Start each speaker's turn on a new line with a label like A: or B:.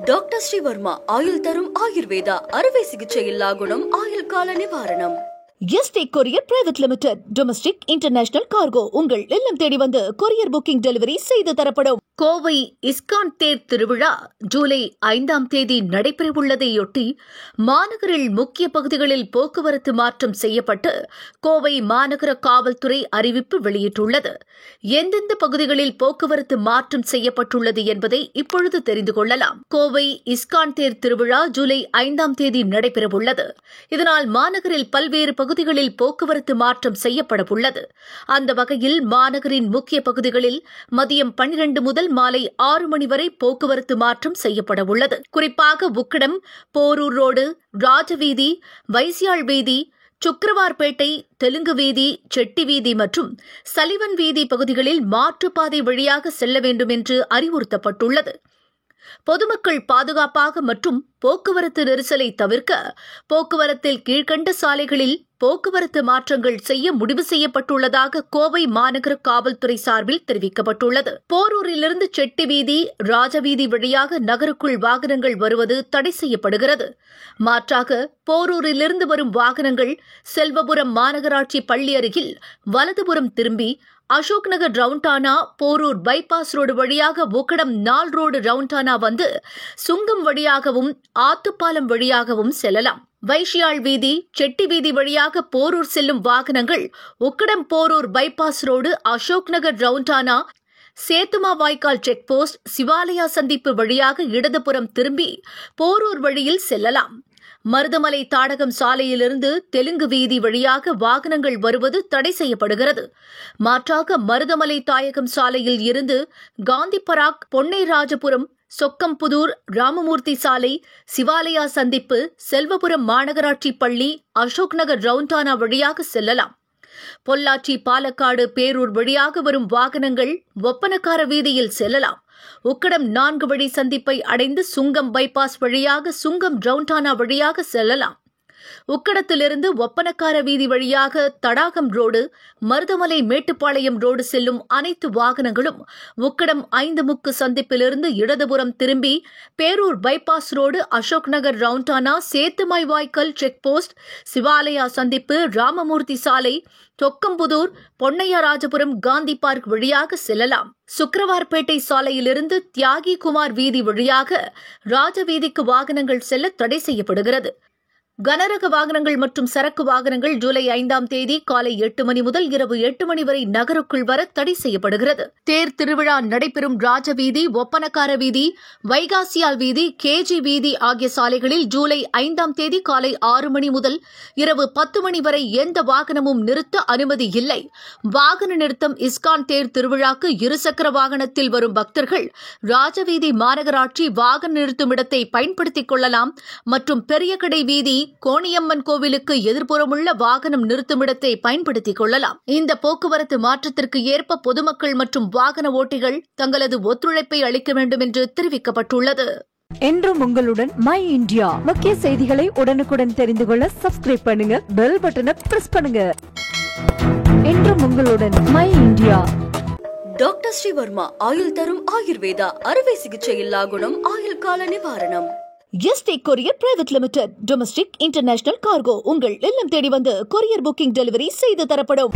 A: Doctor Sreevarma ஆயுள் தரும் ஆயுர்வேதா அறுவை சிகிச்சையில்லா குணம் ஆயுள் கால நிவாரணம்.
B: Yesterday courier private limited domestic international cargo உங்கள் இல்லம் தேடி வந்து கொரியர் புக்கிங் டெலிவரி செய்து தரப்படும். கோவை இஸ்கான் தேர் திருவிழா ஜூலை 5ஆம் தேதி நடைபெறவுள்ளதையொட்டி மாநகரில் முக்கிய பகுதிகளில் போக்குவரத்து மாற்றம் செய்யப்பட்டு கோவை மாநகர காவல்துறை அறிவிப்பு வெளியிட்டுள்ளது. எந்தெந்த பகுதிகளில் போக்குவரத்து மாற்றம் செய்யப்பட்டுள்ளது என்பதை இப்பொழுது தெரிந்து கொள்ளலாம். கோவை இஸ்கான் தேர் திருவிழா ஜூலை 5ஆம் தேதி நடைபெறவுள்ளது. இதனால் மாநகரில் பல்வேறு பகுதிகளில் போக்குவரத்து மாற்றம் செய்யப்படவுள்ளது. அந்த வகையில் மாநகரின் முக்கிய பகுதிகளில் மதியம் 12 முதல் மாலை 6 மணி வரை போக்குவரத்து மாற்றம் செய்யப்படவுள்ளது. குறிப்பாக உக்கடம், போரூர் ரோடு, ராஜவீதி, வைசியாள் வீதி, சுக்கிரவார்பேட்டை, தெலுங்கு வீதி, செட்டி வீதி மற்றும் சலிவன் வீதி பகுதிகளில் மாற்றுப்பாதை வழியாக செல்ல வேண்டும் என்று அறிவுறுத்தப்பட்டுள்ளது. பொதுமக்கள் பாதுகாப்பாக மற்றும் போக்குவரத்து நெரிசலை தவிர்க்க போக்குவரத்தில் கீழ்கண்ட சாலைகளில் போக்குவரத்து மாற்றங்கள் செய்ய முடிவு செய்யப்பட்டுள்ளதாக கோவை மாநகர காவல்துறை சார்பில் தெரிவிக்கப்பட்டுள்ளது. போரூரிலிருந்து செட்டி வீதி, ராஜவீதி வழியாக நகருக்குள் வாகனங்கள் வருவது தடை செய்யப்படுகிறது. மாற்றாக போரூரிலிருந்து வரும் வாகனங்கள் செல்வபுரம் மாநகராட்சி பள்ளி அருகில் வலதுபுறம் திரும்பி அசோக் நகர் ரவுண்டானா, போரூர் பைபாஸ் ரோடு வழியாக உக்கடம் நாள் ரோடு ரவுண்டானா வந்து சுங்கம் வழியாகவும் ஆத்துப்பாலம் வழியாகவும் செல்லலாம். வைசியாள் வீதி, செட்டி வீதி வழியாக போரூர் செல்லும் வாகனங்கள் உக்கடம் போரூர் பைபாஸ் ரோடு, அசோக் நகர் ரவுண்டானா, சேத்துமா வாய்க்கால் செக் போஸ்ட், சிவாலயா சந்திப்பு வழியாக இடதுபுறம் திரும்பி போரூர் வழியில் செல்லலாம். மருதமலை தாடகம் சாலையிலிருந்து தெலுங்கு வீதி வழியாக வாகனங்கள் வருவது தடை செய்யப்படுகிறது. மாற்றாக மருதமலை தாயகம் சாலையில் இருந்து காந்திபராக், பொன்னைராஜபுரம், சொக்கம்புதூர், ராமமூர்த்தி சாலை, சிவாலயா சந்திப்பு, செல்வபுரம் மாநகராட்சி பள்ளி, அசோக் நகர் ரவுண்டானா வழியாக செல்லலாம். பொள்ளாச்சி, பாலக்காடு, பேரூர் வழியாக வரும் வாகனங்கள் ஒப்பனக்கார வீதியில் செல்லலாம். உக்கடம் 4 வழி சந்திப்பை அடைந்து சுங்கம் பைபாஸ் வழியாக சுங்கம் ரவுண்டானா வழியாக செல்லலாம். உக்கடத்திலிருந்து ஒப்பனக்கார வீதி வழியாக தடாகம் ரோடு, மருதமலை மேட்டுப்பாளையம் ரோடு செல்லும் அனைத்து வாகனங்களும் உக்கடம் 5 முக்கு சந்திப்பிலிருந்து இடதுபுறம் திரும்பி பேரூர் பைபாஸ் ரோடு, அசோக் நகர் ரவுண்டானா, சேத்துமாய் வாய்க்கால் செக் போஸ்ட், சிவாலயா சந்திப்பு, ராமமூர்த்தி சாலை, தொக்கம்புதூர், பொன்னையாராஜபுரம், காந்தி பார்க் வழியாக செல்லலாம். சுக்கிரவார்பேட்டை சாலையிலிருந்து தியாகி குமார் வீதி வழியாக ராஜவீதிக்கு வாகனங்கள் செல்ல தடை செய்யப்படுகிறது. கனரக வாகனங்கள் மற்றும் சரக்கு வாகனங்கள் ஜூலை 5ஆம் தேதி காலை 8 மணி முதல் இரவு 8 மணி வரை நகருக்குள் வர தடை செய்யப்படுகிறது. தேர் திருவிழா நடைபெறும் ராஜவீதி, ஒப்பனக்கார வீதி, வைகாசியால் வீதி, கேஜி வீதி ஆகிய சாலைகளில் ஜூலை 5ஆம் தேதி காலை 6 மணி முதல் இரவு 10 மணி வரை எந்த வாகனமும் நிறுத்த அனுமதி இல்லை. வாகன நிறுத்தம் இஸ்கான் தேர் திருவிழாக்கு இருசக்கர வாகனத்தில் வரும் பக்தர்கள் ராஜவீதி மாநகராட்சி வாகன நிறுத்தும் இடத்தை பயன்படுத்திக் கொள்ளலாம் மற்றும் பெரியகடை வீதி, கோணியம்மன் கோவிலுக்கு எதிர்ப்புறமுள்ள வாகனம் நிறுத்துமிடத்தை பயன்படுத்திக் கொள்ளலாம். இந்த போக்குவரத்து மாற்றத்திற்கு ஏற்ப பொதுமக்கள் மற்றும் வாகன ஓட்டிகள் தங்களது ஒத்துழைப்பை அளிக்க வேண்டும் என்று தெரிவிக்கப்பட்டுள்ளது.
C: என்றும் உங்களுடன் மை இந்தியா. முக்கிய செய்திகளை உடனுக்குடன் தெரிந்து கொள்ள சப்ஸ்கிரைப் பண்ணுங்க, பெல் பட்டனை பிரஸ் பண்ணுங்க. என்றும் உங்களுடன் மை இந்தியா.
A: டாக்டர் ஸ்ரீவர்மா ஆயுள் தரும் ஆயுர்வேதா அறுவை சிகிச்சையில்லா குணம் ஆயுள் கால நிவாரணம்.
B: Yesterday courier private limited domestic international cargo உங்கள் இல்லம் தேடி வந்து கொரியர் புக்கிங் டெலிவரி செய்து தரப்படும்.